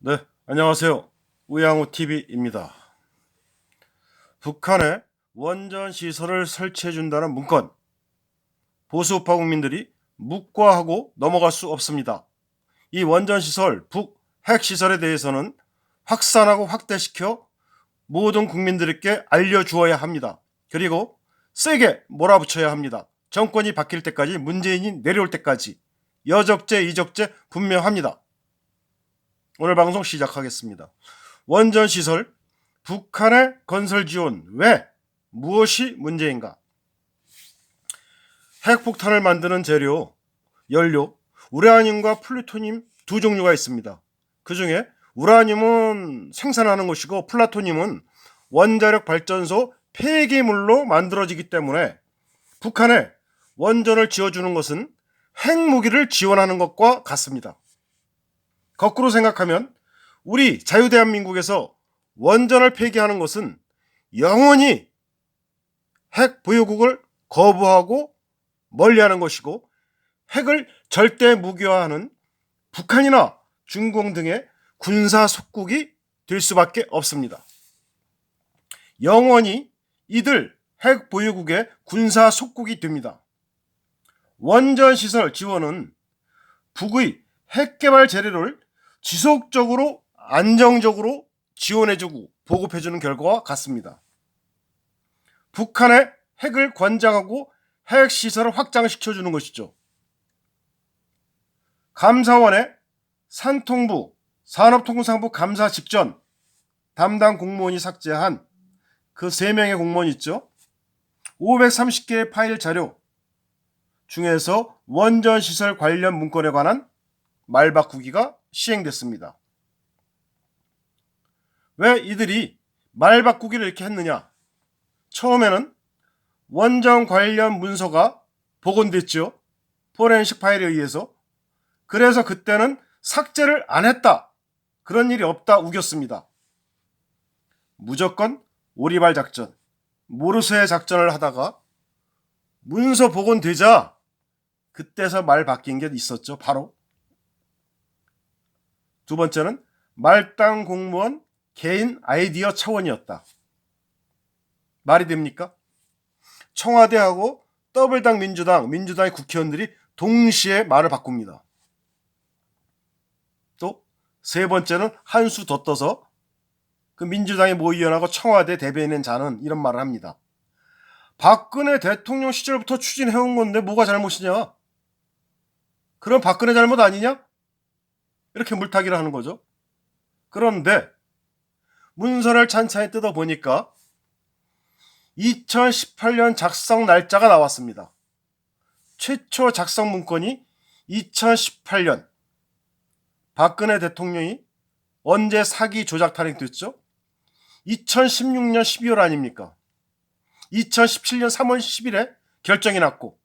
네, 안녕하세요. 우양우TV입니다. 북한에 원전 시설을 설치해준다는 문건, 보수우파 국민들이 묵과하고 넘어갈 수 없습니다. 이 원전 시설, 북 핵시설에 대해서는 확산하고 확대시켜 모든 국민들에게 알려주어야 합니다. 그리고 세게 몰아붙여야 합니다. 정권이 바뀔 때까지, 문재인이 내려올 때까지 여적죄, 이적죄 분명합니다. 오늘 방송 시작하겠습니다. 원전 시설, 북한의 건설 지원 왜 무엇이 문제인가? 핵폭탄을 만드는 재료, 연료, 우라늄과 플루토늄 두 종류가 있습니다. 그 중에 우라늄은 생산하는 것이고 플루토늄은 원자력 발전소 폐기물로 만들어지기 때문에 북한에 원전을 지어주는 것은 핵무기를 지원하는 것과 같습니다. 거꾸로 생각하면 우리 자유대한민국에서 원전을 폐기하는 것은 영원히 핵 보유국을 거부하고 멀리하는 것이고 핵을 절대 무기화하는 북한이나 중공 등의 군사 속국이 될 수밖에 없습니다. 영원히 이들 핵 보유국의 군사 속국이 됩니다. 원전 시설 지원은 북의 핵 개발 재료를 지속적으로 안정적으로 지원해주고 보급해주는 결과와 같습니다. 북한의 핵을 관장하고 핵시설을 확장시켜주는 것이죠. 감사원의 산통부, 산업통상부 감사 직전 담당 공무원이 삭제한 그 3명의 공무원이 있죠. 530개의 파일 자료 중에서 원전시설 관련 문건에 관한 말 바꾸기가 시행됐습니다. 왜 이들이 말 바꾸기를 이렇게 했느냐? 처음에는 원전 관련 문서가 복원됐죠. 포렌식 파일에 의해서. 그래서 그때는 삭제를 안 했다. 그런 일이 없다 우겼습니다. 무조건 오리발 작전, 모르쇠 작전을 하다가 문서 복원되자 그때서 말 바뀐 게 있었죠. 바로 두 번째는 말단 공무원 개인 아이디어 차원이었다. 말이 됩니까? 청와대하고 더블당 민주당의 국회의원들이 동시에 말을 바꿉니다. 또 세 번째는 한 수 더 떠서 그 민주당의 모 의원하고 청와대 대변인 자는 이런 말을 합니다. 박근혜 대통령 시절부터 추진해온 건데 뭐가 잘못이냐? 그럼 박근혜 잘못 아니냐? 이렇게 물타기를 하는 거죠. 그런데 문서를 찬찬히 뜯어보니까 2018년 작성 날짜가 나왔습니다. 최초 작성 문건이 2018년. 박근혜 대통령이 언제 사기 조작 탄핵됐죠? 2016년 12월 아닙니까? 2017년 3월 10일에 결정이 났고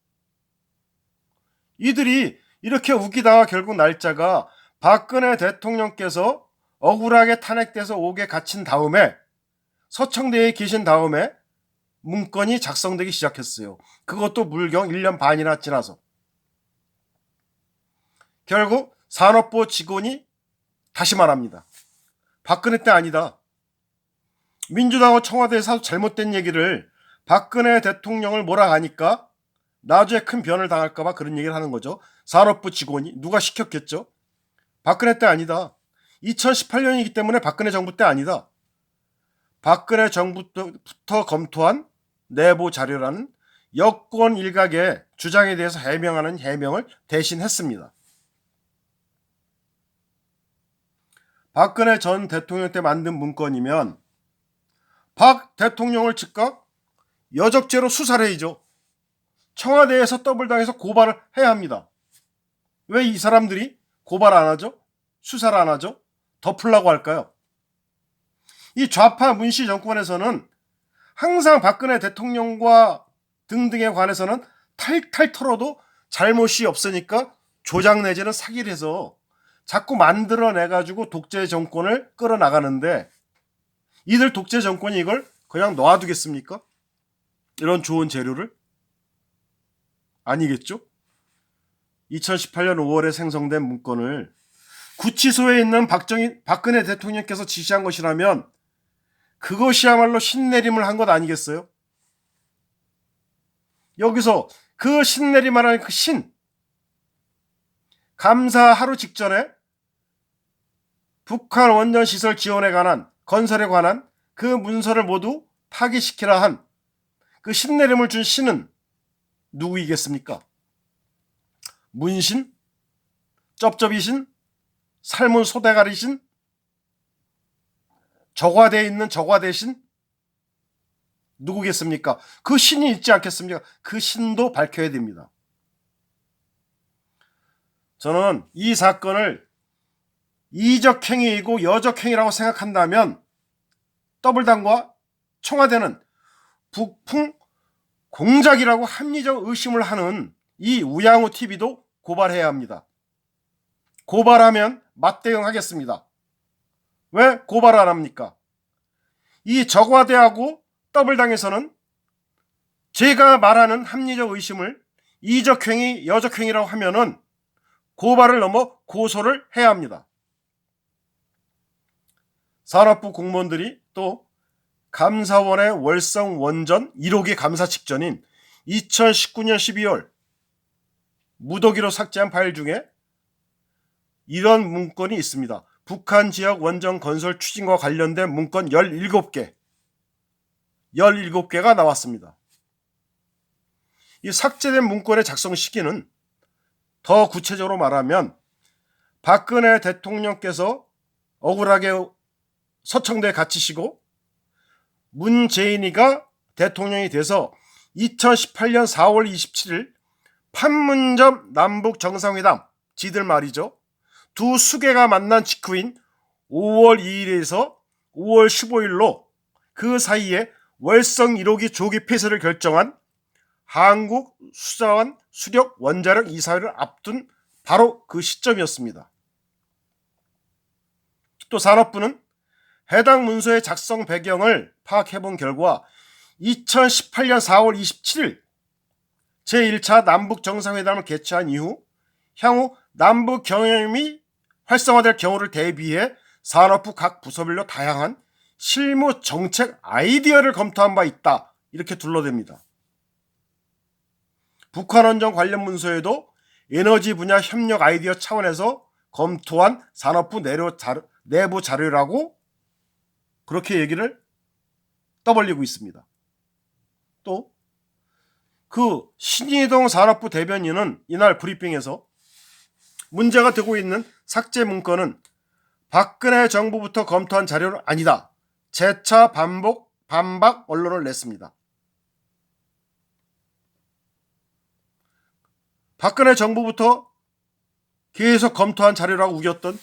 이들이 이렇게 우기다가 결국 날짜가 박근혜 대통령께서 억울하게 탄핵돼서 옥에 갇힌 다음에 서청대에 계신 다음에 문건이 작성되기 시작했어요. 그것도 물경 1년 반이나 지나서. 결국 산업부 직원이 다시 말합니다. 박근혜 때 아니다. 민주당과 청와대에서 잘못된 얘기를 박근혜 대통령을 몰아가니까 나중에 큰 변을 당할까봐 그런 얘기를 하는 거죠. 산업부 직원이. 누가 시켰겠죠? 박근혜 때 아니다. 2018년이기 때문에 박근혜 정부 때 아니다. 박근혜 정부부터 검토한 내부 자료라는 여권 일각의 주장에 대해서 해명하는 해명을 대신 했습니다. 박근혜 전 대통령 때 만든 문건이면 박 대통령을 즉각 여적죄로 수사를 해야죠. 청와대에서 더블당해서 고발을 해야 합니다. 왜 이 사람들이 고발 안 하죠? 수사를 안 하죠? 덮으려고 할까요? 이 좌파 문시 정권에서는 항상 박근혜 대통령과 등등에 관해서는 탈탈 털어도 잘못이 없으니까 조작 내지는 사기를 해서 자꾸 만들어내가지고 독재 정권을 끌어나가는데 이들 독재 정권이 이걸 그냥 놔두겠습니까? 이런 좋은 재료를? 아니겠죠? 2018년 5월에 생성된 문건을 구치소에 있는 박근혜 대통령께서 지시한 것이라면 그것이야말로 신내림을 한 것 아니겠어요? 여기서 그 신내림이라는 그 감사 하루 직전에 북한 원전 시설 지원에 관한 건설에 관한 그 문서를 모두 파기시키라 한 그 신내림을 준 신은 누구이겠습니까? 문신? 쩝쩝이신? 삶은 소대가리신? 저과대에 있는 저과대신? 누구겠습니까? 그 신이 있지 않겠습니까? 그 신도 밝혀야 됩니다. 저는 이 사건을 이적행위이고 여적행위라고 생각한다면 더블당과 청와대는 북풍 공작이라고 합리적 의심을 하는 이 우양우 TV도 고발해야 합니다. 고발하면 맞대응하겠습니다. 왜 고발 안 합니까? 이 저과대하고 더블당에서는 제가 말하는 합리적 의심을 이적행위, 여적행위라고 하면은 고발을 넘어 고소를 해야 합니다. 산업부 공무원들이 또 감사원의 월성 원전 1호기 감사 직전인 2019년 12월 무더기로 삭제한 파일 중에 이런 문건이 있습니다. 북한 지역 원전 건설 추진과 관련된 문건 17개가 나왔습니다. 이 삭제된 문건의 작성 시기는 더 구체적으로 말하면 박근혜 대통령께서 억울하게 서청대에 갇히시고 문재인이가 대통령이 돼서 2018년 4월 27일 판문점 남북 정상회담, 지들 말이죠. 두 수계가 만난 직후인 5월 2일에서 5월 15일로 그 사이에 월성 1호기 조기 폐쇄를 결정한 한국 수자원 수력 원자력 이사회를 앞둔 바로 그 시점이었습니다. 또 산업부는 해당 문서의 작성 배경을 파악해본 결과 2018년 4월 27일 제1차 남북 정상회담을 개최한 이후 향후 남북 경협이 활성화될 경우를 대비해 산업부 각 부서별로 다양한 실무 정책 아이디어를 검토한 바 있다. 이렇게 둘러댑니다. 북한 원전 관련 문서에도 에너지 분야 협력 아이디어 차원에서 검토한 산업부 내부 자료라고 그렇게 얘기를 떠벌리고 있습니다. 또 그 신희동 산업부 대변인은 이날 브리핑에서 문제가 되고 있는 삭제 문건은 박근혜 정부부터 검토한 자료는 아니다. 재차 반박 언론을 냈습니다. 박근혜 정부부터 계속 검토한 자료라고 우겼던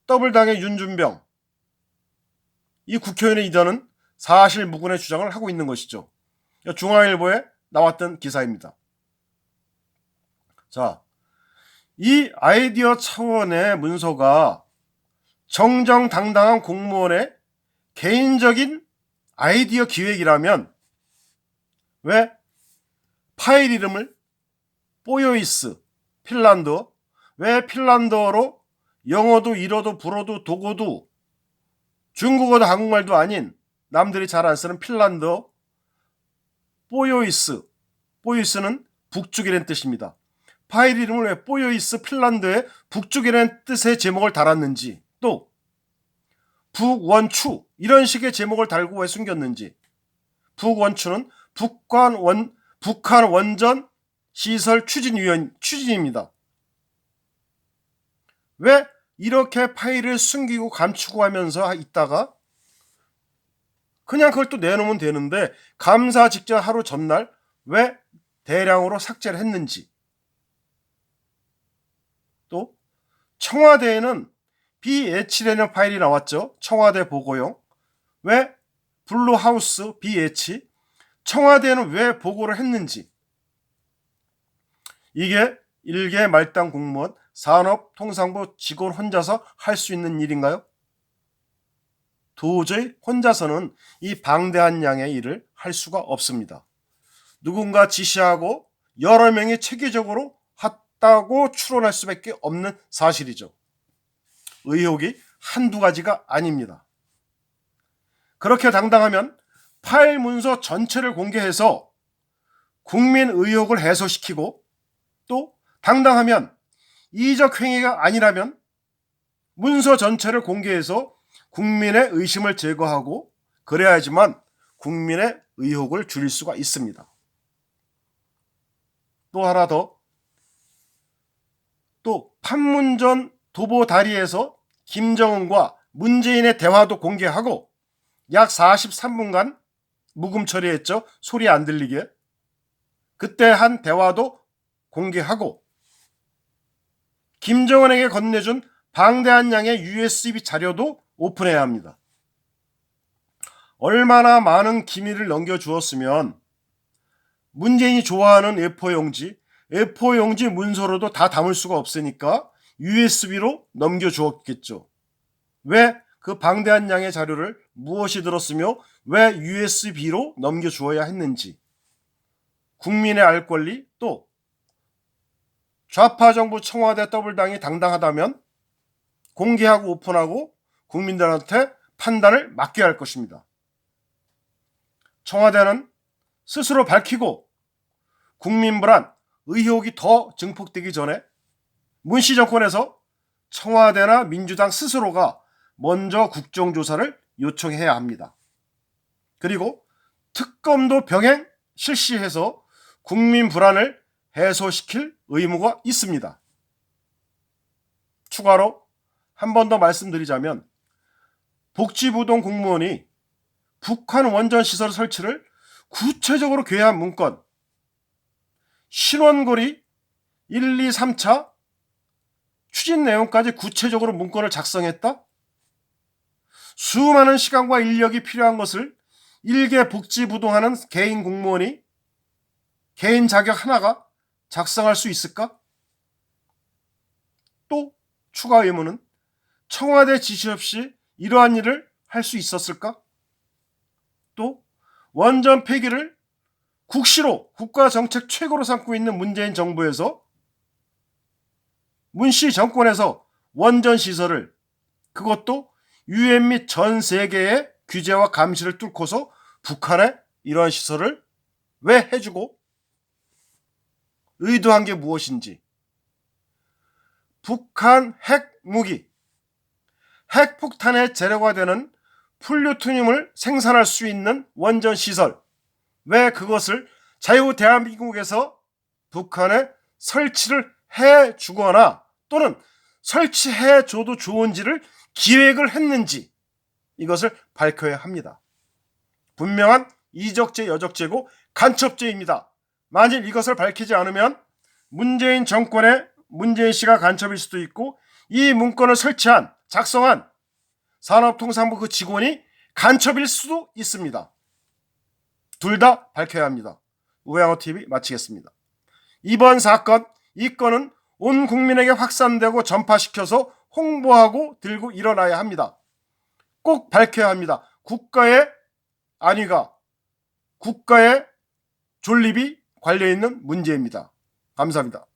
더블당의 윤준병, 이 국회의원의 이전은 사실 무근의 주장을 하고 있는 것이죠. 중앙일보에 나왔던 기사입니다. 자, 이 아이디어 차원의 문서가 정정당당한 공무원의 개인적인 아이디어 기획이라면 왜 파일 이름을 뽀요이스, 핀란드어, 왜 핀란드어로 영어도 일어도 불어도 독어도 중국어도 한국말도 아닌 남들이 잘 안 쓰는 핀란드어 뽀요이스는 북쪽이라는 뜻입니다. 파일 이름을 왜 뽀요이스 핀란드의 북쪽이라는 뜻의 제목을 달았는지, 또 북원추 이런 식의 제목을 달고 왜 숨겼는지. 북원추는 북한 원전 시설 추진입니다. 왜 이렇게 파일을 숨기고 감추고 하면서 있다가 그냥 그걸 또 내놓으면 되는데 감사 직전 하루 전날 왜 대량으로 삭제를 했는지. 또 청와대에는 BH라는 파일이 나왔죠. 청와대 보고용. 왜 블루하우스 BH, 청와대는 왜 보고를 했는지. 이게 일개 말단 공무원 산업통상부 직원 혼자서 할 수 있는 일인가요? 도저히 혼자서는 이 방대한 양의 일을 할 수가 없습니다. 누군가 지시하고 여러 명이 체계적으로 있다고 추론할 수밖에 없는 사실이죠. 의혹이 한두 가지가 아닙니다. 그렇게 당당하면 파일 문서 전체를 공개해서 국민 의혹을 해소시키고, 또 당당하면 이적 행위가 아니라면 문서 전체를 공개해서 국민의 의심을 제거하고, 그래야지만 국민의 의혹을 줄일 수가 있습니다. 또 하나 더, 또 판문점 도보 다리에서 김정은과 문재인의 대화도 공개하고 약 43분간 묵음 처리했죠. 소리 안 들리게. 그때 한 대화도 공개하고, 김정은에게 건네준 방대한 양의 USB 자료도 오픈해야 합니다. 얼마나 많은 기밀을 넘겨주었으면 문재인이 좋아하는 A4 용지 문서로도 다 담을 수가 없으니까 USB로 넘겨주었겠죠. 왜 그 방대한 양의 자료를 무엇이 들었으며 왜 USB로 넘겨주어야 했는지 국민의 알 권리, 또 좌파 정부 청와대 더블당이 당당하다면 공개하고 오픈하고 국민들한테 판단을 맡겨야 할 것입니다. 청와대는 스스로 밝히고 국민 불안, 의혹이 더 증폭되기 전에 문씨 정권에서 청와대나 민주당 스스로가 먼저 국정조사를 요청해야 합니다. 그리고 특검도 병행 실시해서 국민 불안을 해소시킬 의무가 있습니다. 추가로 한 번 더 말씀드리자면, 복지부동 공무원이 북한 원전 시설 설치를 구체적으로 계획한 문건, 신원고리 1, 2, 3차 추진 내용까지 구체적으로 문건을 작성했다? 수많은 시간과 인력이 필요한 것을 일개 복지부동하는 개인 공무원이 개인 자격 하나가 작성할 수 있을까? 또 추가 의문은, 청와대 지시 없이 이러한 일을 할 수 있었을까? 또 원전 폐기를 국시로 국가정책 최고로 삼고 있는 문재인 정부에서 문씨 정권에서 원전 시설을, 그것도 UN 및 전 세계의 규제와 감시를 뚫고서 북한에 이러한 시설을 왜 해주고 의도한 게 무엇인지, 북한 핵무기, 핵폭탄의 재료가 되는 플루토늄을 생산할 수 있는 원전 시설, 왜 그것을 자유 대한민국에서 북한에 설치를 해주거나 또는 설치해줘도 좋은지를 기획을 했는지, 이것을 밝혀야 합니다. 분명한 이적죄, 여적죄고 간첩죄입니다. 만일 이것을 밝히지 않으면 문재인 정권의 문재인 씨가 간첩일 수도 있고, 이 문건을 설치한, 작성한 산업통상부 그 직원이 간첩일 수도 있습니다. 둘 다 밝혀야 합니다. 우양호TV 마치겠습니다. 이번 사건, 이 건은 온 국민에게 확산되고 전파시켜서 홍보하고 들고 일어나야 합니다. 꼭 밝혀야 합니다. 국가의 안위가, 국가의 존립이 관려있는 문제입니다. 감사합니다.